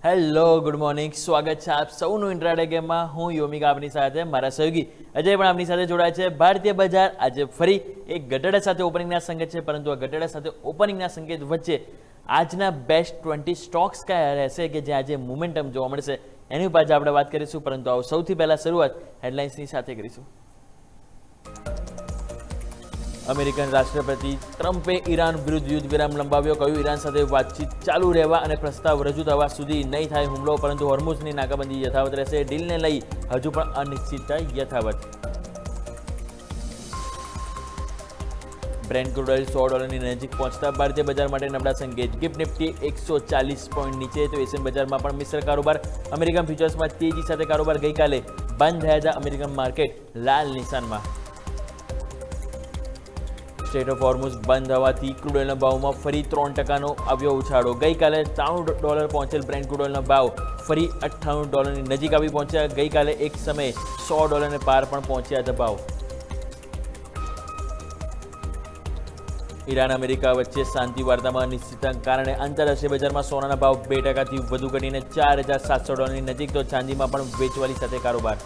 Hello good morning, સ્વાગત છે આપ સૌનું ઇન્ટ્રાડે ગેમમાં. હું યોમિક આપની સાથે, મારા સહયોગી અજય પણ આપની સાથે જોડાય છે. ભારતીય બજાર આજે ફરી એક ઘટાડા સાથે ઓપનિંગના સંકેત છે, પરંતુ આ ઘટાડા સાથે ઓપનિંગના સંકેત વચ્ચે આજના બેસ્ટ 20 સ્ટોક્સ કયા રહેશે કે જ્યાં આજે મોમેન્ટમ જોવા મળશે એની ઉપર આજે આપણે વાત કરીશું. પરંતુ આવો સૌથી પહેલાં શરૂઆત હેડલાઇન્સની સાથે કરીશું. અમેરિકન રાષ્ટ્રપતિ ટ્રમ્પે ઈરાન વિરુદ્ધ યુદ્ધ વિરામ લંબાવ્યો. કહ્યું ઈરાન સાથે વાતચીત ચાલુ રહેવા અને પ્રસ્તાવ રજૂ થવા સુધી નહીં થાય હુમલો, પરંતુ હોર્મુઝની નાકાબંધી યથાવત રહેશે. ડીલને લઈ હજુ પણ અનિશ્ચિતતા યથાવત. બ્રેન્ટ ક્રૂડ ઓઇલ $100 નજીક પહોંચતા ભારતીય બજાર માટે નબળા સંકેત. ગિફ્ટ નિફ્ટી 140 પોઈન્ટ નીચે, તો એશિયન બજારમાં પણ મિશ્ર કારોબાર. અમેરિકન ફ્યુચર્સમાં તેજી સાથે કારોબાર. ગઈકાલે બંધ થયા હતા અમેરિકન માર્કેટ લાલ નિશાનમાં. સ્ટેટ ઓફ હોર્મુઝ બંધ થવાથી ક્રૂડ ઓઇલના ભાવમાં ફરી 3%નો આવ્યો ઉછાળો. ગઈકાલે $93 પહોંચેલ બ્રેન્ટ ક્રૂડ ઓઇલના ભાવ ફરી $98ની નજીક આવી પહોંચ્યા. ગઈકાલે એક સમયે $100ને પાર પણ પહોંચ્યા હતા ભાવ. ઈરાન અમેરિકા વચ્ચે શાંતિ વાર્તામાં અનિશ્ચિતતાના કારણે આંતરરાષ્ટ્રીય બજારમાં સોનાના ભાવ 2%થી વધુ ઘટીને $4700ની નજીક, તો ચાંદીમાં પણ વેચવાલી સાથે કારોબાર.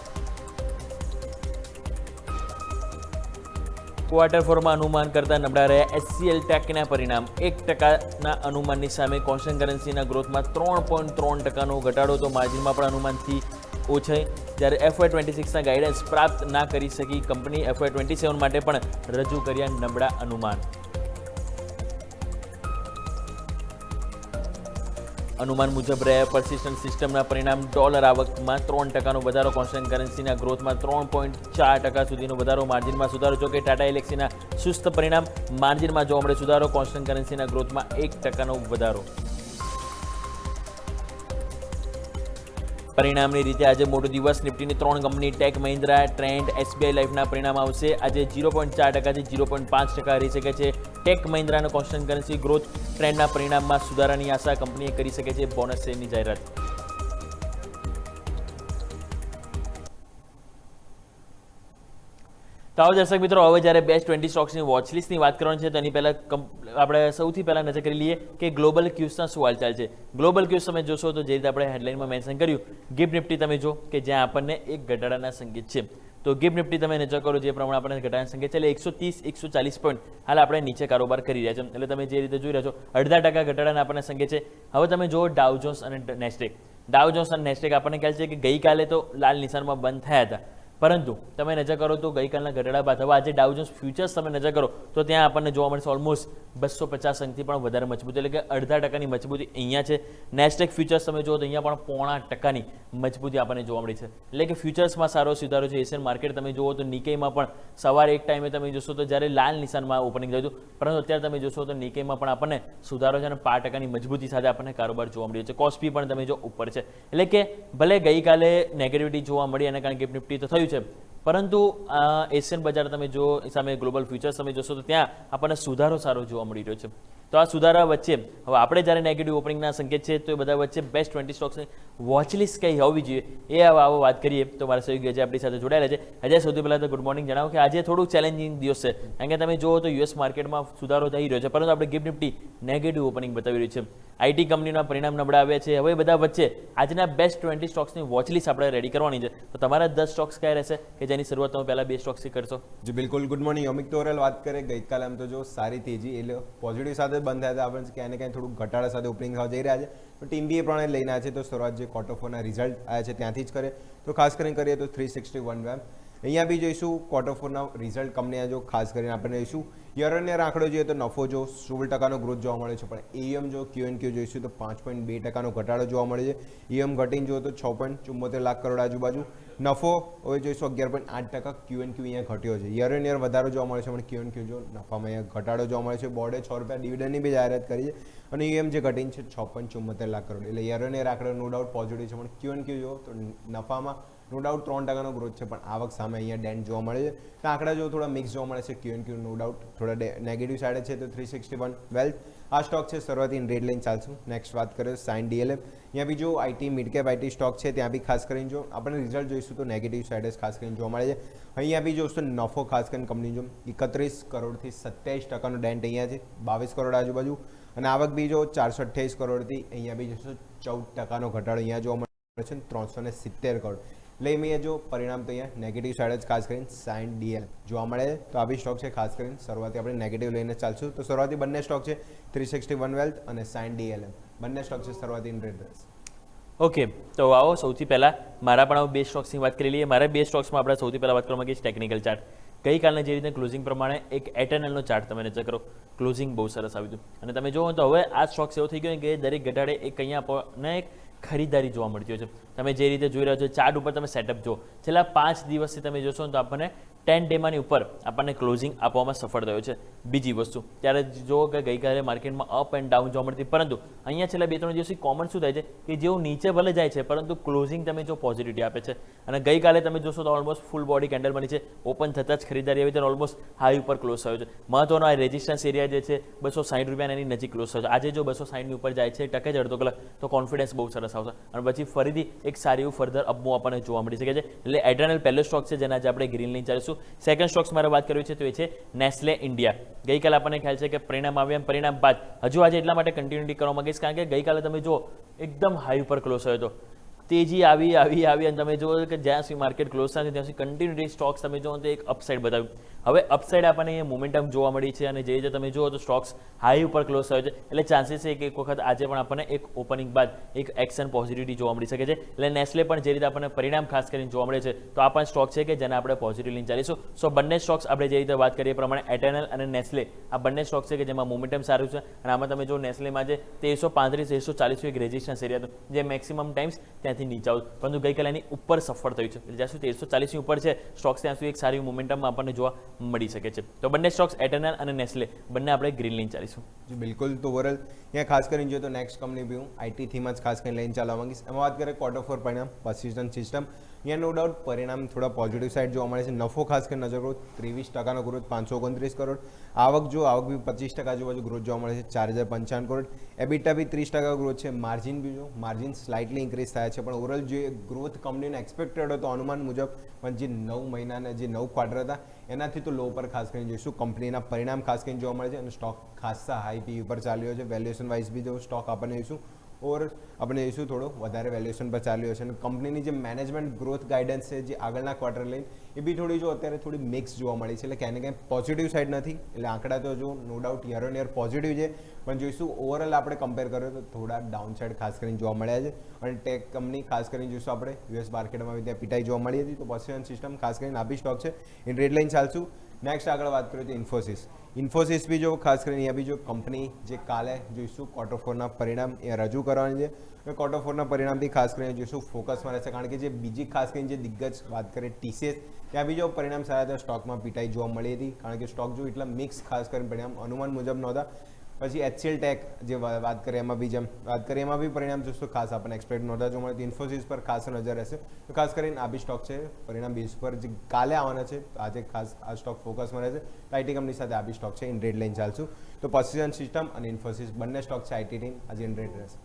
ક્વાર્ટર ફોરમાં અનુમાન કરતાં નબળા રહ્યા એચસીએલ ટેકના પરિણામ. 1%ના અનુમાનની સામે કોન્સ્ટન્ટ કરન્સીના ગ્રોથમાં 3.3%નો ઘટાડો, તો માર્જિનમાં પણ અનુમાનથી ઓછાઈ. જ્યારે FY26ના ગાઈડન્સ પ્રાપ્ત ના કરી શકી કંપની FY27 માટે પણ રજૂ કર્યા નબળા અનુમાન. અનુમાન મુજબ રહ્યા પર્સિસ્ટન્ટ સિસ્ટમના પરિણામ. ડોલર આવકમાં 3%નો વધારો, કોન્સ્ટન્ટ કરન્સીના ગ્રોથમાં 3.4% સુધીનો વધારો, માર્જિનમાં સુધારો. જો કે ટાટા એલેક્સીના સુસ્ત પરિણામ, માર્જિનમાં જોવા મળે સુધારો, કોન્સ્ટન્ટ કરન્સીના ગ્રોથમાં 1%નો વધારો. પરિણામની રીતે આજે મોટો દિવસ. નિફ્ટીની 3 company Tech Mahindra, Trent, SBI લાઈફના પરિણામ આવશે. આજે 0.4%થી 0.5% રહી શકે છે. ટેક મહિન્દ્રાનો કોન્સ્ટન્ટ કરન્સી ગ્રોથ, ટ્રેન્ડના પરિણામમાં સુધારાની આશા. કંપનીએ કરી શકે છે બોનસ શેરની જાહેરાત. તો આવો દર્શક મિત્રો, હવે જ્યારે બેસ્ટ 20 સ્ટોક્સની વોચલિસ્ટની વાત કરવાની છે તો એની પહેલાં આપણે સૌથી પહેલાં નજર કરી લઈએ કે ગ્લોબલ ક્યુઝના શું હાલચાલ છે. ગ્લોબલ ક્યુઝ તમે જોશો તો જે રીતે આપણે હેડલાઇનમાં મેન્શન કર્યું, ગિફ્ટ નિફ્ટી તમે જો કે જ્યાં આપણને એક ઘટાડાના સંકેત છે. તો ગિફ્ટ નિફ્ટી તમે નજર કરો જે પ્રમાણે આપણને ઘટાડાના સંકેત છે, એટલે 130-140 પોઈન્ટ હાલ આપણે નીચે કારોબાર કરી રહ્યા છે. એટલે તમે જે રીતે જોઈ રહ્યા છો 0.5% ઘટાડાના આપણને સંકેત છે. હવે તમે જુઓ ડાઉ જોન્સ અને નેસ્ડેક. ડાઉ જોન્સ અને નેસ્ડેક આપણને ખ્યાલ છે કે ગઈકાલે તો લાલ નિશાનમાં બંધ થયા હતા, પરંતુ તમે નજર કરો તો ગઈકાલના ઘટાડા બાદ હવે આજે ડાઉ જોન્સ ફ્યુચર્સ તમે નજર કરો તો ત્યાં આપણને જોવા મળશે ઓલમોસ્ટ 250 અંકથી પણ વધારે મજબૂતી, એટલે કે 0.5%ની મજબૂતી અહીંયા છે. નેસ્ડેક ફ્યુચર્સ તમે જુઓ તો અહીંયા પણ 0.5%ની મજબૂતી આપણને જોવા મળી છે. એટલે કે ફ્યુચર્સમાં સારો સુધારો છે. એશિયન માર્કેટ તમે જુઓ તો નિકેઈમાં પણ સવારે એક ટાઈમે તમે જોશો તો જ્યારે લાલ નિશાનમાં ઓપનિંગ થયું હતું, પરંતુ અત્યારે તમે જોશો તો નિકેઈમાં પણ આપણને સુધારો છે અને 5%ની મજબૂતી સાથે આપણને કારોબાર જોવા મળ્યો છે. કોસ્પી પણ તમે જો ઉપર છે, એટલે કે ભલે ગઈકાલે નેગેટિવિટી જોવા મળી એના કારણે ગિફ્ટ નિફ્ટી તો થયું છે, પરંતુ એશિયન બજાર તમે જો સામે ગ્લોબલ ફ્યુચર્સ તમે જોશો તો ત્યાં આપણને સુધારો સારો જોવા મળી રહ્યો છે. તો આ સુધારા વચ્ચે હવે આપણે જ્યારે નેગેટિવ ઓપનિંગના સંકેત છે તો એ બધા વચ્ચે બેસ્ટ 20 સ્ટોક્સની વોચલિસ્ટ કઈ હોવી જોઈએ એ હવે વાત કરીએ તો મારા સહયોગી અજય આપણી સાથે જોડાયેલા છે. અજય, સૌથી પહેલાં તો ગુડ મોર્નિંગ. જણાવો કે આજે થોડુંક ચેલેન્જિંગ દિવસ છે, કારણ કે તમે જુઓ તો યુએસ માર્કેટમાં સુધારો થઈ રહ્યો છે, પરંતુ આપણે ગિફ્ટ નિફ્ટી નેગેટિવ ઓપનિંગ બતાવી રહ્યું છે. આઈટી કંપનીના પરિણામ નબળા આવ્યા છે. હવે બધા વચ્ચે આજના બેસ્ટ 20 સ્ટોક્સની વોચલિસ્ટ આપણે રેડી કરવાની છે. તો તમારા 10 સ્ટોક્સ કયા રહેશે કે જેની શરૂઆત તમે પહેલા 2 સ્ટોક્સથી કરશો? જી બિલકુલ, ગુડ મોર્નિંગ. યોમિક તોરલ વાત કરીએ, ગઈકાલે આમ તો જો સારી તેજી એટલે પોઝિટિવ સાથે બંધ થયા હતા, આપણે ક્યાંય ને ક્યાંય થોડુંક ઘટાડા સાથે ઓપનિંગ થવા જઈ રહ્યા છે. તો ટીમ બી એ પ્રમાણે લઈને આવ્યા છે. તો શરૂઆત જે ક્વાર્ટર ફોરના રિઝલ્ટ આવ્યા છે ત્યાંથી જ કરીએ. તો ખાસ કરીને કરીએ તો 361 વેમ અહીંયા બી જોઈશું. ક્વાર્ટર ફોરના રિઝલ્ટ કંપનીના જો ખાસ કરીને આપણે જોઈશું. યર ઓન યર આંકડો જોઈએ તો નફો જો 16%નો ગ્રોથ જોવા મળે છે, પણ એએમ જો QNQ જોઈશું તો 5.2%નો ઘટાડો જોવા મળે છે. એએમ ઘટીને જુઓ તો 6.74 લાખ કરોડ આજુબાજુ. નફો હવે જોઈશું 11.8%. QNQ અહીંયા ઘટ્યો છે. યર ઓન યર વધારો જોવા મળે છે, પણ QNQ જો નફામાં અહીંયા ઘટાડો જોવા મળે છે. બોર્ડે ₹6 ડિવિડન્ડની બી જાહેરાત કરી છે, અને એએમ જે ઘટીને છે 6.74 લાખ કરોડ. એટલે યર ઓન યર આંકડો નો ડાઉટ પોઝિટિવ છે, પણ QNQ જો તો નફામાં નો ડાઉટ 3%નો ગ્રોથ છે, પણ આવક સામે અહીંયા ડેન્ટ જોવા મળે છે. તો આંકડા જો થોડા મિક્સ જોવા મળે છે. QNQ નો ડાઉટ થોડા નેગેટિવ સાઈડે છે. તો 361 વેલ્થ આ સ્ટોક છે, શરૂઆતી રેડ લાઈન ચાલશું. નેક્સ્ટ વાત કરીએ સાઇન DLF. અહીંયા બી જો IT mid cap IT stock છે, ત્યાં બી ખાસ કરીને જો આપણે રિઝલ્ટ જોઈશું તો નેગેટિવ સાઈડે ખાસ કરીને જોવા મળે છે. અહીંયા બી જોઈશું નફો ખાસ કરીને કંપની જો 31 કરોડથી 27%નો ડેન્ટ અહીંયા છે, 22 કરોડ આજુબાજુ. અને આવક બી જો 428 કરોડથી અહીંયા બી જોશો 14% ઘટાડો અહીંયા જોવા મળે છે, 370 કરોડ. એટલે મેં જો પરિણામ તો અહીંયા નેગેટિવ સાઈડ જ ખાસ કરીને સાઇન ડીએલ જોવા મળે છે. તો આ બી સ્ટોક છે, ખાસ કરીને શરૂઆતી આપણે નેગેટિવ લઈને ચાલશું. તો શરૂઆતી બંને સ્ટોક છે 361 વેલ્થ અને સાઇન ડીએલ, બંને સ્ટોક છે શરૂઆતી ઇન રેડ રહેશે. ઓકે, તો આવો સૌથી પહેલાં મારા પણ બે સ્ટોક્સની વાત કરી લઈએ. મારા બે સ્ટોક્સમાં આપણે સૌથી પહેલાં વાત કરવા માંગીએ ટેકનિકલ ચાર્ટ. ગઈકાલના જે રીતે ક્લોઝિંગ પ્રમાણે એક એટર્નલનો ચાર્ટ તમે નજર કરો, ક્લોઝિંગ બહુ સરસ આવ્યું હતું. અને તમે જુઓ તો હવે આ સ્ટોક્સ એવો થઈ ગયો કે દરેક ઘટાડે એક અહીંયા આપણને એક ખરીદારી જોવા મળતી હોય છે. તમે જે રીતે જોઈ રહ્યા છો ચાર્ટ ઉપર તમે સેટઅપ જુઓ, છેલ્લા 5 દિવસથી તમે જોશો તો આપણને 10 ડેમાંની ઉપર આપણને ક્લોઝિંગ આપવામાં સફળ થયો છે. બીજી વસ્તુ ત્યારે જો કે ગઈકાલે માર્કેટમાં અપ એન્ડ ડાઉન જોવા મળતી, પરંતુ અહીંયા છેલ્લા 2-3 દિવસથી કોમન શું થાય છે કે જેવું નીચે ભલે જાય છે પરંતુ ક્લોઝિંગ તમે જો પોઝિટિવિટી આપે છે. અને ગઈકાલે તમે જોશો તો ઓલમોસ્ટ ફૂલ બોડી કેન્ડલ બની છે, ઓપન થતાં જ ખરીદારી આવી છે અને ઓલમોસ્ટ હાઈ ઉપર ક્લોઝ થયો છે. મહત્વનો આ રેઝિસ્ટન્સ એરિયા જે છે 260 રૂપિયાની નજીક ક્લોઝ થયો છે. આજે જો 260ની ઉપર જાય છે ટકે જ અડધો કલાક તો કોન્ફિડન્સ બહુ સરસ આવશે અને પછી ફરીથી એક સારી એવું ફર્ધર અપમૂવ આપણને જોવા મળી શકે છે. એટલે એડ્રેનલ પહેલો સ્ટોક છે જેના આજે આપણે ગ્રીન લઈને ચાલીશું. સેકન્ડ સ્ટોક્સ મારે વાત કરવી છે તો એ છે નેસ્લે ઇન્ડિયા. ગઈકાલે આપણને ખ્યાલ છે કે પરિણામ આવ્યા, પરિણામ બાદ હજુ આજે એટલા માટે કન્ટિન્યુટી કરવા માંગીશ કારણ કે ગઈકાલે તમે જો એકદમ હાઈ ઉપર ક્લોઝ થયો હતો, તેજી આવી અને તમે જુઓ કે જ્યાં સુધી માર્કેટ ક્લોઝ થાય ત્યાં સુધી કન્ટિન્યુટી સ્ટોક્સ તમે જુઓ તો એક અપસાઇડ બતાવ્યું. હવે અપસાઇડ આપણને અહીંયા મોમેન્ટમ જોવા મળી છે અને જે રીતે તમે જુઓ તો સ્ટોક્સ હાઈ ઉપર ક્લોઝ થયો છે. એટલે ચાન્સીસ છે કે એક વખત આજે પણ આપણને એક ઓપનિંગ બાદ એક એક્શન પોઝિટિવિટી જોવા મળી શકે છે. એટલે નેસ્લે પણ જે રીતે આપણને પરિણામ ખાસ કરીને જોવા મળે છે તો આ પણ સ્ટોક છે કે જેને આપણે પોઝિટિવ લઈને ચાલીશું. સો બંને સ્ટોક્સ આપણે જે રીતે વાત કરીએ પ્રમાણે એટર્નલ અને નેસ્લે આ બંને સ્ટોક છે કે જેમાં મોમેન્ટમ સારું છે. અને આમાં તમે જો નેસ્લેમાં જે 1335-1340 એક રેઝિસ્ટન્સ એરિયા હતો જે મેક્સિમમ ટાઈમ્સ ત્યાંથી નીચે આવતું, પરંતુ ગઈકાલે એની ઉપર સફળ થયું છે. જ્યાં સુધી 1340ની ઉપર છે સ્ટોક્સ ત્યાં સુધી એક સારી મોમેન્ટમમાં આપણને જોવા મળી શકે છે. તો બંને સ્ટોક્સ એટર્નલ અને નેસ્લે બંને આપણે ગ્રીન લઈને ચાલીશું. જી બિલકુલ. તો ઓવરઓલ અહીંયા ખાસ કરીને જોઈએ તો નેક્સ્ટ કંપની બી હું આઈટી થીમ જ ખાસ કરીને લઈને ચાલવા માંગીશ. એમાં વાત કરીએ ક્વાર્ટર 4 પરિણામ, પર્સિસ્ટન્ટ સિસ્ટમ, અહીંયા નો ડાઉટ પરિણામ થોડા પોઝિટિવ સાઇડ જોવા મળે છે. નફો ખાસ કરીને નજર કરો 23% ગ્રોથ, 529 કરોડ. આવક બી 25% આજુબાજુ ગ્રોથ જોવા મળે છે, 4055 કરોડ. એબિટા બી 30% ગ્રોથ છે. માર્જિન બી જો માર્જિન સ્લાઇટલી ઇન્ક્રીઝ થાય છે, પણ ઓવરઓલ જે ગ્રોથ કંપનીને એક્સપેક્ટેડ હતો અનુમાન મુજબ પણ જે 9 મહિનાના જે 9 ક્વાર્ટર હતા એનાથી તો લો પર ખાસ કરીને જોઈશું. કંપનીના પરિણામ ખાસ કરીને જોવા મળે છે અને સ્ટોક ખાસા હાઈ પી ઉપર ચાલ્યો છે. વેલ્યુએશન વાઇઝ બી જો સ્ટોક આપણને જોઈશું ઓર આપણે જોઈશું થોડો વધારે વેલ્યુએશન પર ચાલ્યો છે. અને કંપનીની જે મેનેજમેન્ટ ગ્રોથ ગાઈડન્સ છે જે આગળના ક્વાર્ટર લઈને એ બી થોડી જો અત્યારે થોડી મિક્સ જોવા મળી છે. એટલે ક્યાંય ને ક્યાંય પોઝિટિવ સાઇડ નથી. એટલે આંકડા તો જો no doubt year on year positive છે, પણ જોઈશું ઓવરઓલ આપણે કમ્પેર કરીએ તો થોડા ડાઉન સાઇડ ખાસ કરીને જોવા મળ્યા છે. અને ટેક કંપની ખાસ કરીને જોઈશું આપણે યુએસ માર્કેટમાં ત્યાં પીટાઈ જોવા મળી હતી. તો પર્સિસ્ટન્ટ સિસ્ટમ ખાસ કરીને આ બી સ્ટોક છે, ઇન રેડ લાઇન ચાલશું. નેક્સ્ટ આગળ વાત કરીએ તો ઇન્ફોસિસ બી જો ખાસ કરીને અહીંયા બી જો કંપની જે કાલે જોઈશું ક્વાર્ટર 4ના પરિણામ એ રજૂ કરવાની છે. ક્વાર્ટર 4ના પરિણામથી ખાસ કરીને જોઈશું ફોકસમાં રહેશે કારણ કે જે બીજી ખાસ કરીને જે દિગ્ગજ વાત કરીએ TCS ત્યાં બી જો પરિણામ સારા હતા, સ્ટોકમાં પીટાઈ જોવા મળી હતી કારણ કે સ્ટોક જો એટલા મિક્સ ખાસ કરીને પરિણામ અનુમાન મુજબ નહોતા. પછી HCL ટેક જે વાત કરીએ એમાં બી જેમ વાત કરીએ એમાં બી પરિણામ જોઈશું ખાસ આપણને એક્સપેક્ટ નહોતા જોવા મળે. ઇન્ફોસિસ પર ખાસ નજર રહેશે. તો ખાસ કરીને આ બી સ્ટોક છે પરિણામ બેઝ પર જે કાલે આવવાના છે આજે ખાસ આ સ્ટોક ફોકસમાં રહેશે. આઈટી કંપની સાથે આ બી સ્ટોક છે ઇન રેડ લઈને ચાલશું. તો પર્સિસ્ટન્ટ સિસ્ટમ અને ઇન્ફોસિસ બંને સ્ટોક છે આઈટી ટીમ આજે ઇન રેડ રહેશે.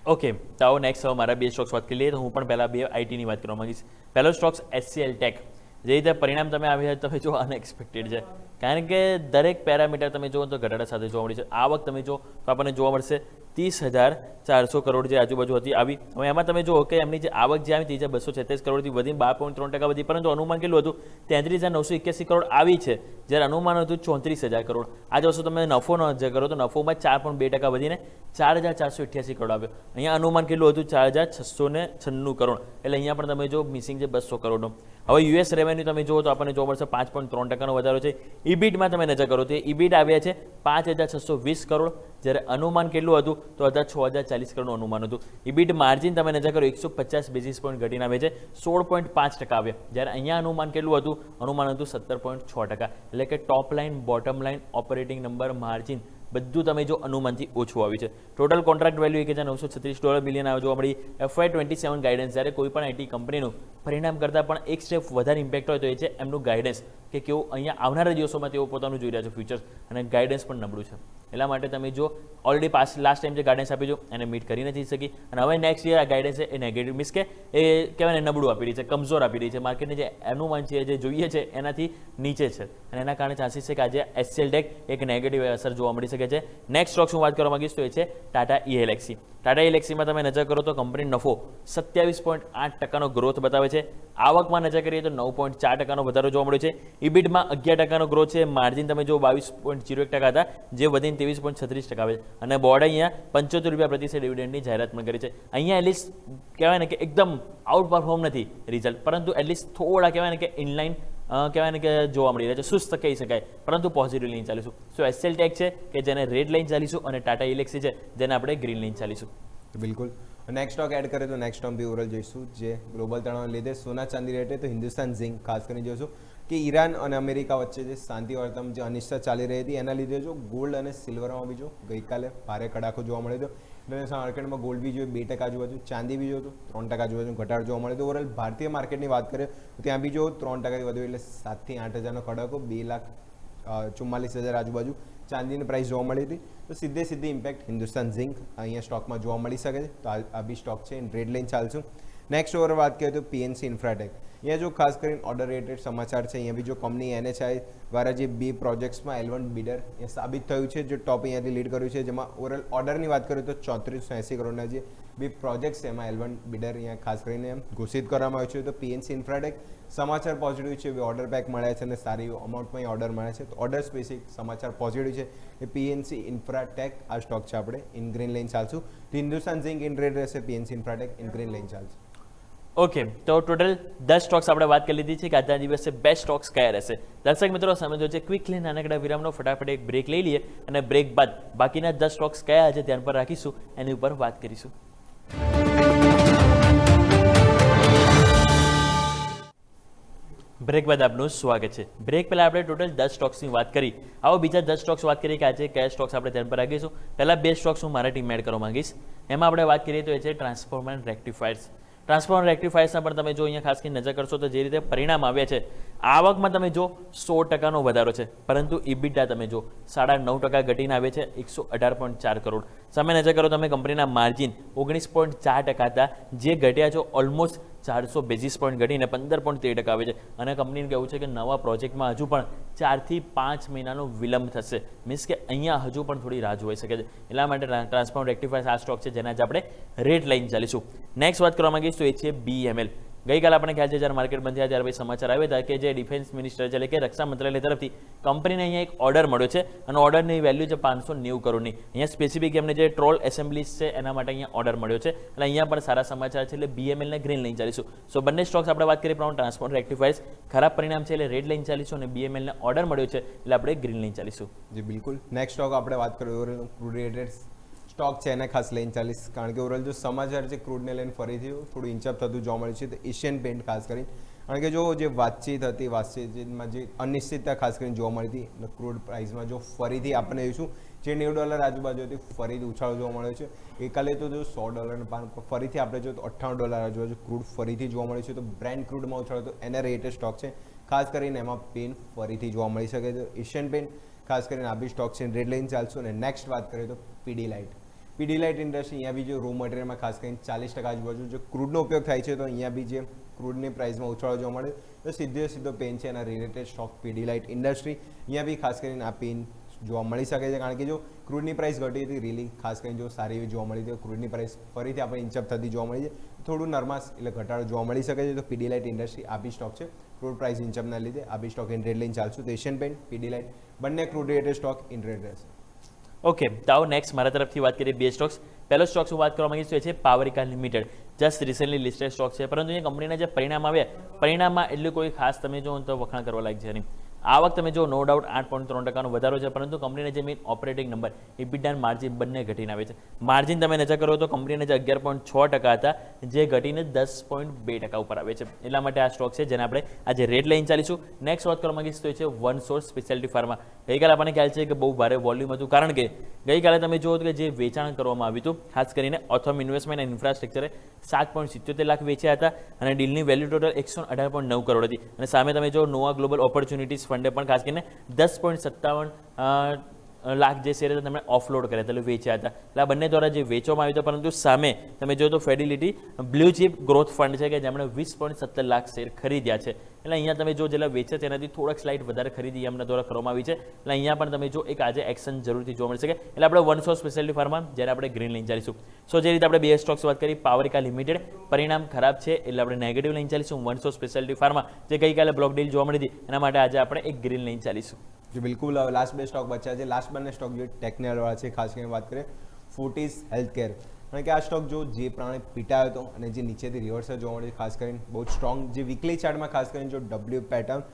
ઓકે, તો આવો નેક્સ્ટ હવે મારા બે સ્ટોક્સ વાત કરી લઈએ. તો હું પણ પહેલાં બે આઈટીની વાત કરવા માંગીશ. પહેલો સ્ટોક્સ HCL ટેક. જે રીતે પરિણામ તમે આવ્યા તમે જો અનએક્સપેક્ટેડ છે કારણ કે દરેક પેરામીટર તમે જુઓ તો ઘટાડા સાથે જોવા મળી છે. આવક તમે જો તો આપણને જોવા મળશે 30,400 કરોડ જે આજુબાજુ હતી આવી. હવે એમાં તમે જુઓ કે એમની જે આવક જે આવી હતી જે 236 કરોડથી વધીને 12.3% વધી, પરંતુ અનુમાન કેટલું હતું 33,981 કરોડ આવી છે જ્યારે અનુમાન હતું 34,000 કરોડ. આજે વસ્તુ તમે નફો ન કરો તો નફોમાં 4.2% વધીને 4,488 કરોડ આવ્યો. અહીંયા અનુમાન કેટલું હતું 4,696 કરોડ. એટલે અહીંયા પણ તમે જો મિસિંગ છે 200 કરોડનો. હવે યુએસ રેવન્યુ તમે જુઓ તો આપણને જોવા મળશે 5.3% વધારો છે. ઇબિટમાં તમે નજર કરો તો ઇબિટ આવ્યા છે 5,620 કરોડ જ્યારે અનુમાન કેટલું હતું તો 6,040 કરોડનું અનુમાન હતું. ઇબિટ માર્જિન તમે નજર કરો 150 બેઝિસ પોઈન્ટ ઘટીને આવે છે 16.5% આવ્યા જ્યારે અહીંયા અનુમાન કેટલું હતું અનુમાન હતું 17.6%. એટલે કે top line bottom line operating number margin બધું તમે જો અનુમાનથી ઓછું આવ્યું છે. ટોટલ કોન્ટ્રાક્ટ વેલ્યુ $1,936 બિલિયન આવે જોવા મળી. FY27 ગાઈડન્સ જ્યારે કોઈ પણ આઈટી કંપનીનું પરિણામ કરતાં પણ એક સ્ટેપ વધારે ઇમ્પેક્ટ હોય તો એ છે એમનું ગાઈડન્સ કે કેવું અહીંયા આવનારા દિવસોમાં તેઓ પોતાનું જોઈ રહ્યા છે ફ્યુચર્સ અને ગાઈડન્સ પણ નબળું છે. એટલા માટે તમે જો ઓલરેડી લાસ્ટ ટાઈમ જે ગાઈડન્સ આપી છે એને મીટ કરી નથી શકી અને હવે નેક્સ્ટ યર આ ગાઈડન્સ છે એ નેગેટિવ મીન્સ કે એ કહેવાય ને નબળું આપી રહી છે, કમજોર આપી રહી છે, માર્કેટને જે અનુમાન છે જે જોઈએ છે એનાથી નીચે છે અને એના કારણે ચાન્સીસ છે કે આજે HCL ટેક એક નેગેટિવ અસર જોવા મળી શકે છે. નેક્સ્ટ સ્ટોક્સ હું વાત કરવા માંગીશ તો એ છે ટાટા ELXC. ટાટા ELXCમાં તમે નજર કરો તો કંપની નફો 27.8% ગ્રોથ બતાવે છે. આવકમાં નજર કરીએ તો 9.4% વધારો જોવા મળ્યો છે. ઇબિટમાં 11% ગ્રોથ છે. માર્જિન તમે જો 22.01% હતા જે વધીને 23.36% આવે છે અને બોર્ડે અહીંયા ₹75 પ્રતિ શેર ડિવિડન્ડની જાહેરાત પણ કરી છે. અહીંયા એટલીસ્ટ કહેવાય ને કે એકદમ આઉટ પરફોર્મ નથી રિઝલ્ટ, પરંતુ એટલીસ્ટ થોડા કહેવાય ને કે ઇનલાઇન કહેવાય ને કે જોવા મળી રહ્યા છે, સુસ્ત કહી શકાય, પરંતુ પોઝિટિવ લાઈન ચાલીશું. સો HCL ટેક છે કે જેને રેડ લાઈન ચાલીશું અને ટાટા ELXC છે જેને આપણે ગ્રીન લાઈન ચાલીશું. બિલકુલ. નેક્સ્ટ સ્ટોક એડ કરીએ તો નેક્સ્ટ સ્ટોક બી ઓવરઓલ જોઈશું જે ગ્લોબલ તણાવને લીધે સોના ચાંદી રેટે તો હિન્દુસ્તાન ઝિંક ખાસ કરીને જોઈશું કે ઈરાન અને અમેરિકા વચ્ચે જે શાંતિ વાર્તામાં જે અનિશ્ચિતતા ચાલી રહી હતી એના લીધે જો ગોલ્ડ અને સિલ્વરમાં બી જો ગઈકાલે ભારે કડાકો જોવા મળ્યો હતો. એટલે માર્કેટમાં ગોલ્ડ બી જોઈએ 2% આજુબાજુ, ચાંદી બી જોયું 3% આજુબાજુ ઘટાડો જોવા મળ્યો હતો. ઓવરઓલ ભારતીય માર્કેટની વાત કરીએ તો ત્યાં બી જો 3% વધુ એટલે 7 થી 8 હજારનો કડાકો, 2,44,000 આજુબાજુ ચાંદીની પ્રાઇસ જોવા મળી હતી. તો સીધી ઇમ્પેક્ટ હિન્દુસ્તાન ઝિંક અહીંયા સ્ટોકમાં જોવા મળી શકે છે. તો આ બી સ્ટોક છે રેડ લાઇન ચાલશું. નેક્સ્ટ ઓવર વાત કરીએ તો PNC ઇન્ફ્રાટેક. અહીંયા જો ખાસ કરીને ઓર્ડર રિલેટેડ સમાચાર છે. અહીંયા બી જો કંપની NHI દ્વારા જે 2 પ્રોજેક્ટ્સમાં L1 બિડર એ સાબિત થયું છે, જે ટોપ અહીંયાથી લીડ કર્યું છે, જેમાં ઓવરઓલ ઓર્ડરની વાત કરીએ તો 3480 કરોડના જે 2 પ્રોજેક્ટ્સ છે એમાં L1 બિડર અહીંયા ખાસ કરીને ઘોષિત કરવામાં આવ્યું છે. તો PNC ઇન્ફ્રાટેક સમાચાર પોઝિટિવ છે, ઓર્ડર પેક મળ્યા છે અને સારી અમાઉન્ટમાં ઓર્ડર મળ્યા છે. તો ઓર્ડર સ્પેસિફિક સમાચાર પોઝિટિવ છે. એ PNC ઇન્ફ્રાટેક આ સ્ટોક છે આપણે ઇન ગ્રીન લાઇન ચાલશું. તો હિન્દુસ્તાન ઝિંક ઇન રેડ રહેશે, PNC Infratech in green line ચાલશે. ઓકે, તો ટોટલ 10 સ્ટોક્સ આપણે વાત કરી લીધી છે કે આજના દિવસે બેસ્ટ સ્ટોક્સ કયા રહેશે. દર્શક મિત્રો સમજો છે ક્વિકલી નાનકડા વિરામનો ફટાફટ એક બ્રેક લઈ લઈએ અને બ્રેક બાદ બાકીના 10 સ્ટોક્સ કયા છે ધ્યાન પર રાખીશું, એની ઉપર વાત કરીશું. બ્રેક બાદ આપનું સ્વાગત છે. બ્રેક પહેલા આપણે ટોટલ 10 સ્ટોક્સની વાત કરી. આવો બીજા 10 સ્ટોક્સ વાત કરીએ કે આજે કયા સ્ટોક્સ આપણે ધ્યાન પર રાખીશું. પહેલા 2 સ્ટોક્સ હું મારા ટીમ એડ કરવા માંગીશ. એમાં આપણે વાત કરીએ તો એ છે ટ્રાન્સફોર્મર એન્ડ રેક્ટિફાયર્સ. ટ્રાન્સફોર્મર રેક્ટિફાયર્સના પણ તમે જો અહીંયા ખાસ કરીને નજર કરશો તો જે રીતે પરિણામ આવ્યા છે, આવકમાં તમે જો 100%નો વધારો છે, પરંતુ ઇબિટા તમે જો 9.5% ઘટીને આવે છે 118.4 કરોડ. સામે નજર કરો તમે કંપનીના માર્જિન 19.4% હતા જે ઘટ્યા છે ઓલમોસ્ટ 400 બેઝિસ પોઈન્ટ ઘટીને 15.13% આવે છે અને કંપનીનું કહેવું છે કે નવા પ્રોજેક્ટમાં હજુ પણ 4 થી 5 મહિનાનો વિલંબ થશે. મીન્સ કે અહીંયા હજુ પણ થોડી રાહ જોઈ શકે છે. એટલા માટે ટ્રાન્સફોર્મર રેક્ટિફાયર્સ આ સ્ટોક છે જેના જ આપણે રેટ લાઈન ચાલીશું. નેક્સ્ટ વાત કરવા માંગીશ તો એ છે BML. ગઈકાલે આપણે ખ્યાલ છે જ્યારે માર્કેટ બંધ થયા ત્યારે ભાઈ સમાચાર આવ્યા હતા કે જે ડિફેન્સ મિનિસ્ટર એટલે કે રક્ષા મંત્રાલય તરફથી કંપનીને અહીંયા એક ઓર્ડર મળ્યો છે અને ઓર્ડરની વેલ્યુ છે 590 કરોડની. અહીંયા સ્પેસિફિક એમને જે ટ્રોલ એસેમ્બલીઝ છે એના માટે અહીંયા ઓર્ડર મળ્યો છે એટલે અહીંયા પણ સારા સમાચાર છે. એટલે BML ને ગ્રીન લાઈન ચાલીશું. સો બંને સ્ટોક્સ આપણે વાત કરીએ પ્રમાણે ટ્રાન્સફોર્મર રેક્ટિફાયર્સ ખરાબ પરિણામ છે એટલે રેડ લાઈન ચાલીશું અને BML ને ઓર્ડર મળ્યો છે એટલે આપણે ગ્રીન લાઈન ચાલીશું. જી બિલકુલ. નેક્સ્ટ સ્ટોક આપણે વાત કરીએ ક્રૂડ રિલેટેડ સ્ટોક છે એને ખાસ લઈને ચાલીશ, કારણ કે ઓવરઓલ જો સમાચાર છે ક્રૂડને લઈને ફરીથી થોડું ઇન્ચઅપ થતું જોવા મળ્યું છે. તો એશિયન પેઇન્ટ ખાસ કરીને, કારણ કે જો જે વાતચીતમાં જે અનિશ્ચિતતા ખાસ કરીને જોવા મળી હતી ક્રૂડ પ્રાઇસમાં જો ફરીથી આપણે જોઈશું જે $90 આજુબાજુ હતી ફરીથી ઉછાળો જોવા મળ્યો છે. ગઈકાલે તો જો $100 પાર ફરીથી આપણે જો તો $98 આજુબાજુ ક્રૂડ ફરીથી જોવા મળ્યું છે. તો બ્રેન્ટ ક્રૂડમાં ઉછાળો તો એના રિલેટેડ સ્ટોક છે, ખાસ કરીને એમાં પેન ફરીથી જોવા મળી શકે છે. એશિયન પેઇન્ટ ખાસ કરીને આ બી સ્ટોક છે રેડ લાઇન ચાલશું. અને નેક્સ્ટ વાત કરીએ તો પીડીલાઇટ ઇન્ડસ્ટ્રી. અહીંયા બી જો રો મટીરિયલમાં ખાસ કરીને 40% આજુબાજુ જો ક્રૂડનો ઉપયોગ થાય છે તો અહીંયા બી જે ક્રૂડની પ્રાઇસમાં ઉછાળો જોવા મળે તો સીધો પેન છે એના રિલેટેડ સ્ટોક પીડીલાઇટ ઇન્ડસ્ટ્રી. અહીંયા બી ખાસ કરીને આ પેન જોવા મળી શકે છે, કારણ કે જો ક્રૂડની પ્રાઇસ ઘટી હતી રીલી ખાસ કરીને જો સારી એવી જોવા મળી હતી, ક્રૂડની પ્રાઇસ ફરીથી આપણે ઇન્ચઅપ થતી જોવા મળી છે, થોડું નરમાસ એટલે ઘટાડો જોવા મળી શકે છે. તો પીડીલાઇટ ઇન્ડસ્ટ્રી આ બી સ્ટોક છે ક્રૂડ પ્રાઇસ ઇન્ચઅપના લીધે આ બી સ્ટોક ઇન રેડ લાઇન ચાલશું. તો એશિયન પેઇન્ટ પીડીલાઇટ બંને crude related stock in red રહેશે. ઓકે, તો આવો નેક્સ્ટ મારા તરફથી વાત કરીએ 2 સ્ટોક્સ. પહેલો સ્ટોક્સ હું વાત કરવા માંગીશ તો એ છે Powerica limited. Just recently listed stock છે, પરંતુ એ કંપનીના જે પરિણામ આવ્યા પરિણામમાં એટલું કોઈ ખાસ તમે જો તો વખાણ કરવા લાયક છે નહીં. આવક તમે જો નો ડાઉટ 8.3%નો વધારો છે, પરંતુ કંપનીના જે મેઇન ઓપરેટિંગ નંબર ઇબિટા માર્જિન બંને ઘટીને આવે છે. માર્જિન તમે નજર કરો તો કંપનીના જે 11.6% હતા જે ઘટીને 10.2% ઉપર આવે છે. એટલા માટે આ સ્ટોક છે જેને આપણે આજે રેડ લાઈન ચાલીશું. નેક્સ્ટ વાત કરવા માંગીશ તો એ છે OneSource સ્પેશિયાલિટી ફાર્મા. ગઈકાલે આપણને ખ્યાલ છે કે બહુ ભારે વોલ્યુમ હતું, કારણ કે ગઈકાલે તમે જુઓ કે જે વેચાણ કરવામાં આવ્યું હતું ખાસ કરીને ઓથમ ઇન્વેસ્ટમેન્ટ એન્ડ ઇન્ફ્રાસ્ટ્રક્ચરે 7.77 લાખ વેચ્યા હતા અને ડીલની વેલ્યુ ટોટલ 118.9 કરોડ હતી. અને સામે તમે જો નોવા ગ્લોબલ ઓપોર્ચ્યુનિટીઝ ફંડે પણ ખાસ કરીને 10.57 લાખ જે શેર હતા તેમણે ઓફલોડ કર્યા હતા, એટલે વેચ્યા હતા. એટલે આ બંને દ્વારા જે વેચવામાં આવ્યું હતું, પરંતુ સામે તમે જો તો ફેડિલિટી બ્લુ ચીપ ગ્રોથ ફંડ છે કે જેમણે 20.17 લાખ શેર ખરીદ્યા છે. એટલે અહીંયા તમે જો જેટલા વેચે છે એનાથી થોડાક સ્લાઇડ વધારે ખરીદી એમના દ્વારા કરવામાં આવી છે. એટલે અહીંયા પણ તમે જો એક આજે એક્શન જરૂરથી જોવા મળશે. એટલે આપણે વનસો સ્પેશિયાલિટી ફાર્મા જ્યારે આપણે ગ્રીન લઈને ચાલીશું. સો જે રીતે આપણે બે સ્ટોક્સ વાત કરી, પાવરિકા લિમિટેડ પરિણામ ખરાબ છે એટલે આપણે નેગેટિવ લઈને ચાલીશું. વનસો સ્પેશિયાલિટી ફાર્મા જે ગઈકાલે બ્લોક ડીલ જોવા મળી હતી એના માટે આજે આપણે એક ગ્રીન લઈને ચાલીશું. જે બિલકુલ લાસ્ટ બે સ્ટોક બચ્યા છે. લાસ્ટ બંને સ્ટોક જે ટેકનિકલવાળા છે, ખાસ કરીને વાત કરીએ ફોર્ટિસ હેલ્થકેર, કારણ કે આ સ્ટોક જો જે પ્રમાણે પીટાયો હતો અને જે નીચેથી રિવર્સલ જોવા મળે છે, ખાસ કરીને બહુ સ્ટ્રોંગ જે વીકલી ચાર્ટમાં ખાસ કરીને જો ડબલ્યુ પેટર્ન,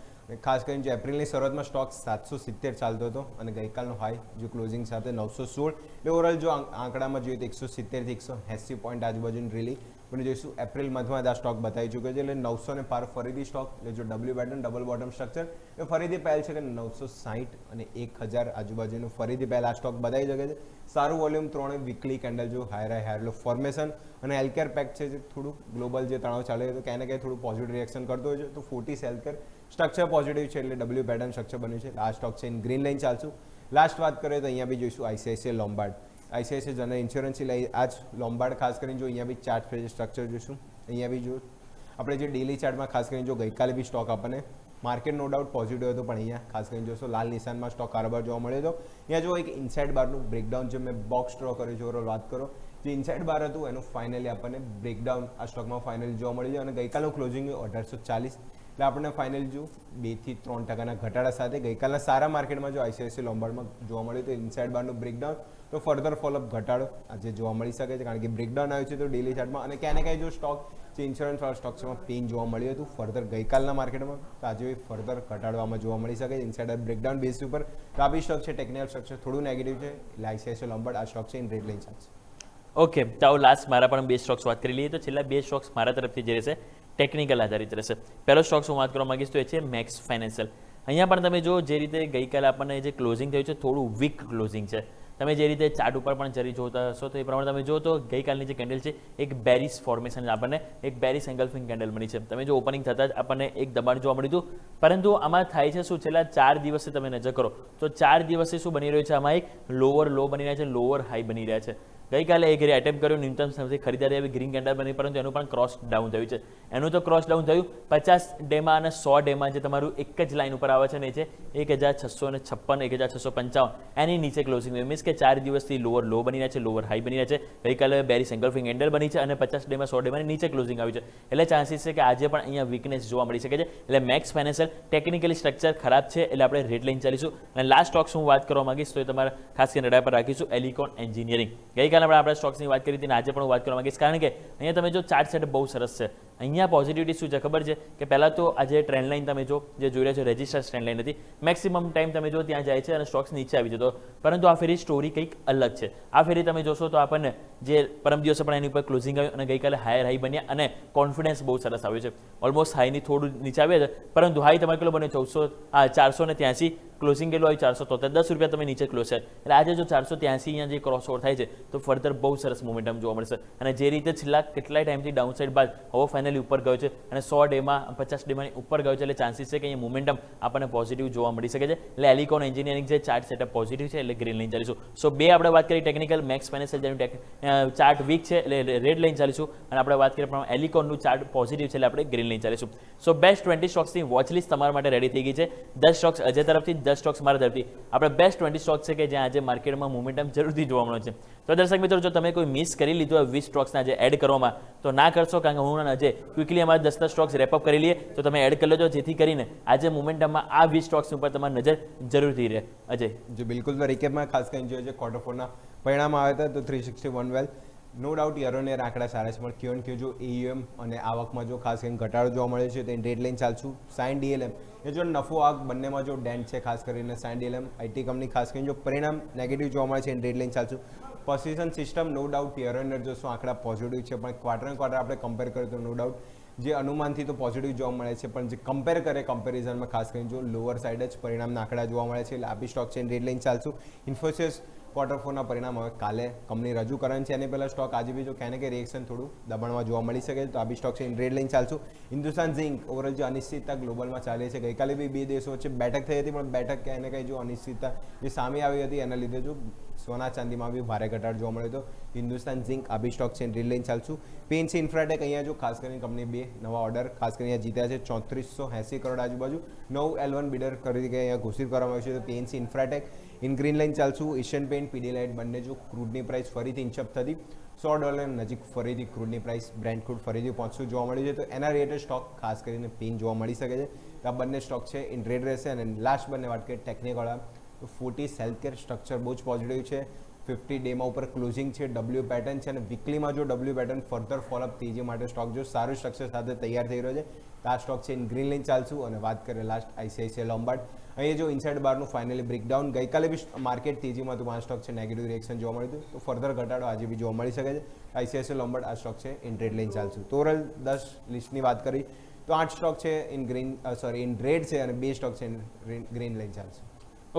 ખાસ કરીને જે એપ્રિલની શરૂઆતમાં સ્ટોક 770 ચાલતો હતો અને ગઈકાલનો હાઈ જો ક્લોઝિંગ સાથે 916, એટલે ઓવરઓલ જો આંકડામાં જોઈએ તો 170 થી 180 પોઈન્ટ આજુબાજુની રેલી પણ જોઈશું. એપ્રિલ મંથમાં આ સ્ટોક બતાવી ચૂક્યો છે, એટલે 900 ને પાર ફરીથી સ્ટોક, એટલે જો W pattern double bottom structure એ ફરીથી પહેલ છે કે 960 અને 1000 આજુબાજુનું ફરીથી પહેલા આ સ્ટોક બતાવી શકે છે. સારું વોલ્યુમ, ત્રણે વીકલી કેન્ડલ જો હાયર લો ફોર્મેશન અને હેલ્થકેર પેક છે જે થોડું ગ્લોબલ જે તણાવ ચાલે તો ક્યાંય ને ક્યાંય થોડું પોઝિટિવ રિએક્શન કરતો હોય છે. તો ફોર્ટિસ હેલ્થકેર સ્ટ્રક્ચર પોઝિટિવ છે, એટલે ડબલ્યુ પેટર્ન સ્ટ્રક્ચર બન્યું છે. આ સ્ટોક છે ગ્રીન લાઇન ચાલશું. લાસ્ટ વાત કરીએ તો અહીંયા બી જોઈશું ICICI Lombard. ICICI general insurance લઈ આ જ લોમ્બાર્ડ ખાસ કરીને જો અહીંયા બી ચાર્ટ સ્ટ્રક્ચર જોઈશું. અહીંયા બી જો આપણે જે ડેલી ચાર્ટમાં ખાસ કરીને જો ગઈકાલે બી સ્ટોક આપણને માર્કેટ નો ડાઉટ પોઝિટિવ હતો, પણ અહીંયા ખાસ કરીને જોશો લાલ નિશાનમાં સ્ટોક કારોબાર જોવા મળ્યો હતો. અહીંયા જો એક ઇનસાઇડ બારનું બ્રેકડાઉન જે મેં બોક્સ ડ્રો કર્યું છે, ઓવરઓલ વાત કરો જે ઇનસાઇડ બાર હતું એનું ફાઇનલી આપણને બ્રેકડાઉન આ સ્ટોકમાં ફાઇનલી જોવા મળ્યું છે અને ગઈકાલનું ક્લોઝિંગ 1840, એટલે આપણને ફાઇનલ જો 2 થી 3% ઘટાડા સાથે ગઈકાલના સારા માર્કેટમાં જો આઈસીઆઈસીઆઈ લોમ્બાર્ડમાં જોવા મળ્યું તો ઇનસાઇડ બારનું બ્રેકડાઉન, તો ફર્ધર ફોલોઅપ ઘટાડો આજે જોવા મળી શકે છે, કારણ કે બ્રેકડાઉન આવ્યું છે તો ડેલી ચાર્ટમાં અને ક્યાં ને ક્યાંય જો સ્ટોક જે ઇન્સ્યોરન્સવાળા સ્ટોક છે એમાં પેઇન જોવા મળ્યું હતું ફર્ધર ગઈકાલના માર્કેટમાં, તો આજે ફર્ધર ઘટાડવામાં જોવા મળી શકે છે ઇનસાઇડ બ્રેકડાઉન બેઝ ઉપર. તો આ બી સ્ટોક છે ટેકનિકલ સ્ટ્રક્ચર થોડું નેગેટિવ છે, એટલે આઈસીઆઈસીઆઈ લોમ્બાર્ડ આ સ્ટોક છે ઇન રેડ લઈને ચાલશે. ઓકે, તો લાસ્ટ મારા પણ બે સ્ટોક્સ વાત કરી લઈએ. તો છેલ્લા બે સ્ટોક્સ મારા તરફથી જે રહેશે ટેકનિકલ આધારિત રહેશે. પહેલો સ્ટોક્સ હું વાત કરવા માંગીશ તો એ છે મેક્સ ફાઇનાન્શિયલ. અહીંયા પણ તમે જો જે રીતે ગઈકાલે આપણને જે ક્લોઝિંગ થયું છે થોડું વીક ક્લોઝિંગ છે. તમે જે રીતે ચાર્ટ ઉપર પણ જરી જોતા હશો તો એ પ્રમાણે તમે જો તો ગઈકાલની જે કેન્ડલ છે એક બેરિસ ફોર્મેશન, આપણને એક બેરિસ એંગલ્ફિંગ કેન્ડલ મળી છે. તમે જો ઓપનિંગ થતાં જ આપણને એક દબાણ જોવા મળ્યું હતું, પરંતુ આમાં થાય છે શું, છેલ્લા 4 દિવસે તમે નજર કરો તો 4 દિવસે શું બની રહ્યું છે, આમાં એક લોઅર લો બની રહ્યા છે, લોઅર હાઈ બની રહ્યા છે. ગઈકાલે એક એટેમ્પ કર્યો ન્યૂનતમ સમયથી ખરીદારી આવી ગ્રીન કેન્ડલ બની, પરંતુ એનું પણ ક્રોસ ડાઉન થયું છે. એનું તો ક્રોસ ડાઉન થયું 50 ડેમાં અને 100 ડેમાં જે તમારું એક જ લાઇન ઉપર આવે છે ને છે 1656, 1655 એની નીચે ક્લોઝિંગ થયું. મીન્સ કે 4 દિવસથી લોઅર લો બની રહ્યા છે, લોઅર હાઈ બની રહ્યા છે. ગઈકાલે બેરિસ એંગલ્ફિંગ કેન્ડલ બની છે અને 50 ડેમાં 100 ડેમાં નીચે ક્લોઝિંગ આવ્યું છે. એટલે ચાન્સીસ છે કે આજે પણ અહીંયા વીકનેસ જોવા મળી શકે છે. એટલે મેક્સ ફાઇનાન્શિયલ ટેકનિકલી સ્ટ્રક્ચર ખરાબ છે, એટલે આપણે રેડ લાઇન ચાલીશું. અને લાસ્ટ સ્ટોક્સ હું વાત કરવા માંગીશ તો એ તમારે ખાસ કરીને રડાર પર રાખીશું એલિકોન એન્જિનિયરિંગ. ગઈકાલે આપણે સ્ટોક્સની વાત કરી હતી અને આજે પણ વાત કરવા માંગીશ, કારણ કે અહીંયા તમે જો ચાર્ટ સેટ બહુ સરસ છે. અહીંયા પોઝિટિવિટી શું છે ખબર છે કે પહેલાં તો આજે ટ્રેન્ડ લાઇન તમે જો જે જોઈ રહ્યા છો રેજિસ્ટર ટ્રેન્ડ લાઇન હતી, મેક્સિમમ ટાઈમ તમે જો ત્યાં જાય છે અને સ્ટોક્સ નીચે આવી જતો, પરંતુ આ ફેરી સ્ટોરી કંઈક અલગ છે. આ ફેરી તમે જોશો તો આપણને જે પરમ દિવસે પણ એની ઉપર ક્લોઝિંગ આવ્યું અને ગઈકાલે હાયર હાઈ બન્યા અને કોન્ફિડન્સ બહુ સરસ આવ્યો છે. ઓલમોસ્ટ હાઈની થોડું નીચે આવ્યા છે, પરંતુ હાઈ તમારે કેટલો બને 483, ક્લોઝિંગ કેટલું આવ્યું 473, 10 રૂપિયા તમે નીચે ક્લોઝ છે. એટલે આજે જો 483 અહીંયા જે ક્રોસ ઓવર થાય છે તો ફર્ધર બહુ સરસ મોમેન્ટમ જોવા મળશે. અને જે રીતે છેલ્લા કેટલાય ટાઈમથી ડાઉન સાઇડ બાદ હવે ફાઇનલી ઉપર ગયો છે અને 100 ડેમાં 50 ડેમાં ઉપર ગયો છે, એટલે ચાન્સીસ છે કે અહીંયા મોમેન્ટમ આપણને પોઝિટિવ જોવા મળી શકે છે. એટલે એલિકોન એન્જિનિયરિંગ જે ચાર્ટ સેટઅપ પોઝિટિવ છે, એટલે ગ્રીન લાઇન ચાલીશું. સો બે આપણે વાત કરી ટેકનિકલ, મેક્સ ફાઇનાન્શિયલ જેનું ચાર્ટ વીક છે એટલે રેડ લાઇન ચાલીશું, અને આપણે વાત કરીએ પ્રમાણે એલિકોનનું ચાર્ટ પોઝિટિવ છે એટલે આપણે ગ્રીન લાઇન ચાલીશું. સો બેસ્ટ 20 સ્ટોક્સની વોચ લિસ્ટ તમારા માટે રેડી થઈ ગઈ છે. 10 સ્ટોક્સ અજય તરફથી, 10 સ્ટોક્સ મારા તરફથી. આપણે બેસ્ટ 20 સ્ટોક છે કે જ્યાં આજે માર્કેટમાં મોમેન્ટમ જરૂરથી જોવા મળે છે. તો દર્શક મિત્રો, જો તમે કોઈ મિસ કરી લીધું હોય 20 સ્ટોક્સના જે એડ કરવામાં, તો ના કરશો, કારણ કે હું અને અજય ક્વિકલી અમારા 10 સ્ટોક્સ રેપઅપ કરી લઈએ, તો તમે એડ કરી લેજો, જેથી કરીને આજે મોમેન્ટમમાં આ 20 સ્ટોક્સ ઉપર તમારી નજર જરૂરથી રહે. અજય જો બિલકુલ, તો રિકેપમાં ખાસ કરીને જોઈએ છે ક્વાર્ટર 4ના પરિણામ આવ્યા હતા તો 361 well, no doubt year on year આંકડા સારા છે, પણ ક્યુ એન્ડ ક્યુ જો એયુએમ અને આવકમાં જો ખાસ કરીને ઘટાડો જોવા મળે છે તો રેડ લાઇન ચાલશું. સાઇન ડીએલએમ એ જો નફો આવક બંનેમાં જો ડેન્ટ છે, ખાસ કરીને સાઇન ડીએલએમ આઈટી કંપની ખાસ કરીને જો પરિણામ નેગેટિવ જોવા મળે છે એની રેડ લાઇન ચાલશું. Persistent system no doubt year on year જોશું આંકડા પોઝિટિવ છે, પણ ક્વાર્ટર આપણે કમ્પેર કરીએ તો નો ડાઉટ જે અનુમાનથી તો પોઝિટિવ જોવા મળે છે, પણ જે કમ્પેર કરે કમ્પેરિઝનમાં ખાસ કરીને જો લોઅર સાઇડ જ પરિણામના આંકડા જોવા મળે છે, એટલે આપી સ્ટોક છે રેડ લાઇન ચાલશું. ઇન્ફોસિસ ક્વાર્ટર ફોરના પરિણામ હવે કાલે કંપની રજૂ કરવાની છે. એની પહેલાં સ્ટોક આજે બી જો ક્યાંને કે રિએક્શન થોડું દબાણમાં જોવા મળી શકે છે, તો આ બી સ્ટોક છે ઇન રેડ લઈને ચાલશું. હિન્દુસ્તાન ઝિંક ઓવરઓલ જે અનિશ્ચિતતા ગ્લોબલમાં ચાલે છે, ગઈકાલે બી બે દેશો વચ્ચે બેઠક થઈ હતી, પણ બેઠક ક્યાંને કંઈ જો અનિશ્ચિતતા જે સામે આવી હતી એના લીધે જો સોના ચાંદીમાં બી ભારે ઘટાડો જોવા મળ્યો હતો. હિન્દુસ્તાન ઝિંક આ બી સ્ટોક છે રેડ લઈને ચાલશું. PNC ઇન્ફ્રાટેક અહીંયા જો ખાસ કરીને કંપની બે નવા ઓર્ડર ખાસ કરીને જીત્યા છે 3480 કરોડ આજુબાજુ. નવું L1 બિડર તરીકે અહીંયા ઘોષિત કરવામાં આવ્યું છે. તો PNC Infratech in green line ચાલશું. એશિયન પેઇન્ટ, પીડીલાઇટ બંને જો ક્રૂડની પ્રાઇસ ફરીથી ઇન્ચઅપ થતી $100 નજીક ફરીથી ક્રૂડની પ્રાઇસ બ્રેન્ટ ક્રૂડ ફરીથી પહોંચતું જોવા મળ્યું છે. તો એના રિલેટેડ સ્ટોક ખાસ કરીને પીન જોવા મળી શકે છે. તો આ બંને સ્ટોક છે ઇન રેડ રહેશે. અને લાસ્ટ બંને વાત કરીએ ટેકનિકલ, તો ફોર્ટિસ હેલ્થકેર સ્ટ્રક્ચર બહુ જ પોઝિટિવ છે. 50 ડેમાં ઉપર ક્લોઝિંગ છે, W પેટર્ન છે, અને વીકલીમાં જો W પેટર્ન ફર્ધર ફોલોઅપ તેજી માટે સ્ટોક જો સારું સ્ટ્રક્ચર સાથે તૈયાર થઈ રહ્યો છે. તો આ સ્ટોક છે ઇન ગ્રીન લાઇન ચાલશું. અને વાત કરીએ લાસ્ટ ICICI લોમ્બાર્ડ, અહીંયા જો ઇનસાઇડ બારનું ફાઇનલી બ્રેકડાઉન, ગઈકાલે બી માર્કેટ તેજીમાં હતું, આ સ્ટોક છે નેગેટિવ રિએક્શન જોવા મળ્યું હતું, તો ફર્ધર ઘટાડો આજે બી જોવા મળી શકે છે. ICICI લોમ્બાર્ડ આ સ્ટોક છે ઇન રેડ લાઇન ચાલશું. તો ઓવરઓલ 10 લિસ્ટની વાત કરી તો 8 સ્ટોક છે ઇન ઇન રેડ છે, અને 2 સ્ટોક છે ઇન ગ્રીન લાઇન ચાલશે.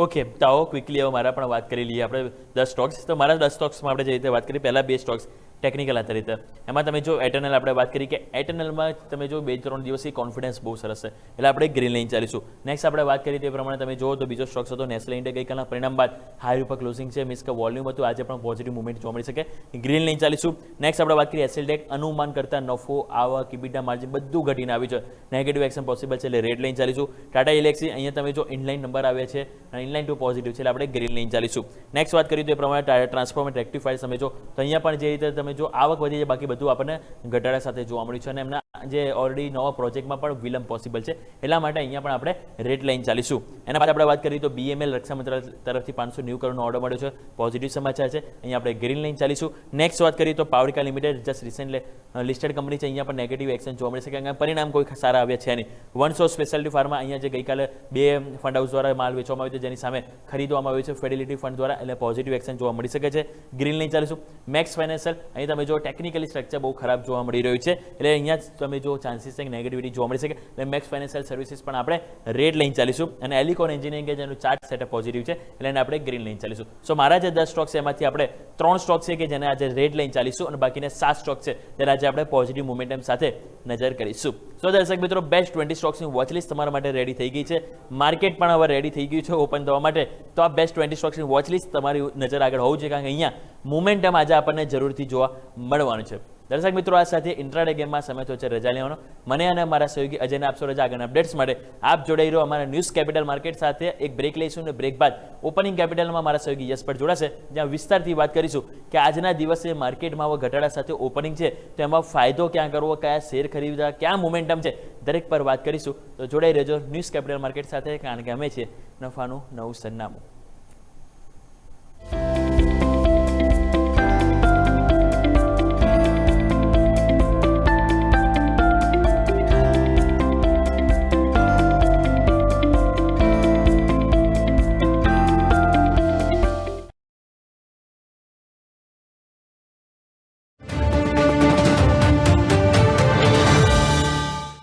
ઓકે, તો આવો ક્વિકલી હવે મારા પણ વાત કરી લઈએ આપણે 10 સ્ટોક્સ. તો મારા 10 સ્ટોક્સમાં આપણે જે રીતે વાત કરી, પહેલા 2 સ્ટોક્સ ટેકનિકલ આધારિત, એમાં તમે જો એટર્નલ આપણે વાત કરી કે એટર્નલમાં તમે જો 2-3 દિવસથી કોન્ફિડન્સ બહુ સરસ છે, એટલે આપણે ગ્રીન લાઇન ચાલીશું. નેક્સ્ટ આપણે વાત કરી તે પ્રમાણે તમે જુઓ તો બીજો સ્ટોક્સ હતો નેસ્લે ઇન્ડિયા, ગઈકાલના પરિણામ બાદ હાઈ ઉપર ક્લોઝિંગ છે, મીન્સ કે વોલ્યુમ હતું, આજે પણ પોઝિટિવ મુવમેન્ટ જોવા મળી શકે, ગ્રીન લાઇન ચાલીશું. નેક્સ્ટ આપણે વાત કરીએ એસેલટેક, અનુમાન કરતા નફો, આવક, ઇબીટા માર્જિન બધું ઘટીને આવ્યું છે, નેગેટિવ એક્શન પોસિબલ છે, એટલે રેડ લાઇન ચાલીશું. ટાટા એલેક્સી, અહીંયા તમે જો ઇનલાઇન નંબર આવ્યા છે અને ઇનલાઇન ટુ પોઝિટિવ છે, એટલે આપણે ગ્રીન લાઇન ચાલીશું. નેક્સ્ટ વાત કરીએ તો એ પ્રમાણે ટ્રાન્સફોર્મેટ રેક્ટિફાયર તમે જો તો અહીંયા પણ જે રીતે તમે જો આવક વધી, બાકી બધું આપણને ઘટાડા સાથે જોવા મળ્યું છે, અને એમના જે ઓલરેડી નવા પ્રોજેક્ટમાં પણ વિલંબ પોસિબલ છે, એટલા માટે અહીંયા પણ આપણે રેડ લાઇન ચાલીશું. એના બાદ આપણે વાત કરીએ તો BML રક્ષા મંત્રાલય તરફથી 590 કરોડનો ઓર્ડર મળ્યો છે, પોઝિટિવ સમાચાર છે, અહીંયા આપણે ગ્રીન લાઇન ચાલીશું. નેક્સ્ટ વાત કરીએ તો Powerica limited just recently listed company છે, અહીંયા પણ નેગેટિવ એક્શન જોવા મળે છે, કારણ કે પરિણામ કોઈ સારા આવ્યા છે નહીં. વનસો સ્પેશિયાલિટી ફાર્મા, અહીંયા જે ગઈકાલે 2 ફંડ હાઉસ દ્વારા માલ વેચવામાં આવ્યો છે, જેની સામે ખરીદવામાં આવ્યું છે ફેડિલિટી ફંડ દ્વારા, એટલે પોઝિટિવ એક્શન જોવા મળી શકે છે, ગ્રીન લાઇન ચાલીશું. મેક્સ ફાઇનાન્શિયલ, અહીં તમે જો ટેકનિકલી સ્ટ્રક્ચર બહુ ખરાબ જોવા મળી રહ્યું છે, એટલે અહીંયા તમે જો ચાન્સીસ છે નેગેટિવિટી જોવા મળી શકે, એટલે મેક્સ ફાઇનાન્શિયલ સર્વિસીસ પણ આપણે રેડ લાઇન ચાલીશું. અને એલિકોન એન્જિનિયરિંગ કે જેનું ચાર્ટ સેટઅપ પોઝિટિવ છે, એટલે એને આપણે ગ્રીન લાઇન ચાલીશું. સો મારા જે 10 સ્ટોક છે એમાંથી આપણે 3 સ્ટોક છે કે જેને આજે રેડ લાઇન ચાલીશું, અને બાકીના 7 સ્ટોક છે જેને આજે આપણે પોઝિટિવ મોમેન્ટમ સાથે નજર કરીશું. સો દર્શક મિત્રો, બેસ્ટ 20 સ્ટોક્સની વોચલિસ્ટ તમારા માટે રેડી થઈ ગઈ છે, માર્કેટ પણ હવે રેડી થઈ ગયું છે ઓપન થવા માટે. તો આ બેસ્ટ 20 સ્ટોક્સની વોચલિસ્ટ તમારી નજર આગળ હોવું જોઈએ, કારણ કે અહીંયા મોમેન્ટમ આજે આપણને જરૂરથી જોવા મળવાનું છે. દર્શક મિત્રો, આ સાથે ઇન્ટ્રાડે ગેમમાં સમય થયો છે રજા લેવાનો. મને અને મારા સહયોગી અજયને આપશો રજા. આગળના અપડેટ્સ માટે આપ જોડાઈ રહ્યો અમારા ન્યૂઝ કેપિટલ માર્કેટ સાથે. એક બ્રેક લઈશું અને બ્રેક બાદ ઓપનિંગ કેપિટલમાં મારા સહયોગી યશ ભટ્ટ જોડાશે, જ્યાં વિસ્તારથી વાત કરીશું કે આજના દિવસે માર્કેટમાં હવે ઘટાડા સાથે ઓપનિંગ છે, તો એમાં ફાયદો ક્યાં કરવો, કયા શેર ખરીદવા, ક્યાં મોમેન્ટમ છે, દરેક પર વાત કરીશું. તો જોડાઈ રહેજો ન્યૂઝ કેપિટલ માર્કેટ સાથે, કારણ કે અમે છીએ નફાનું નવું સરનામું.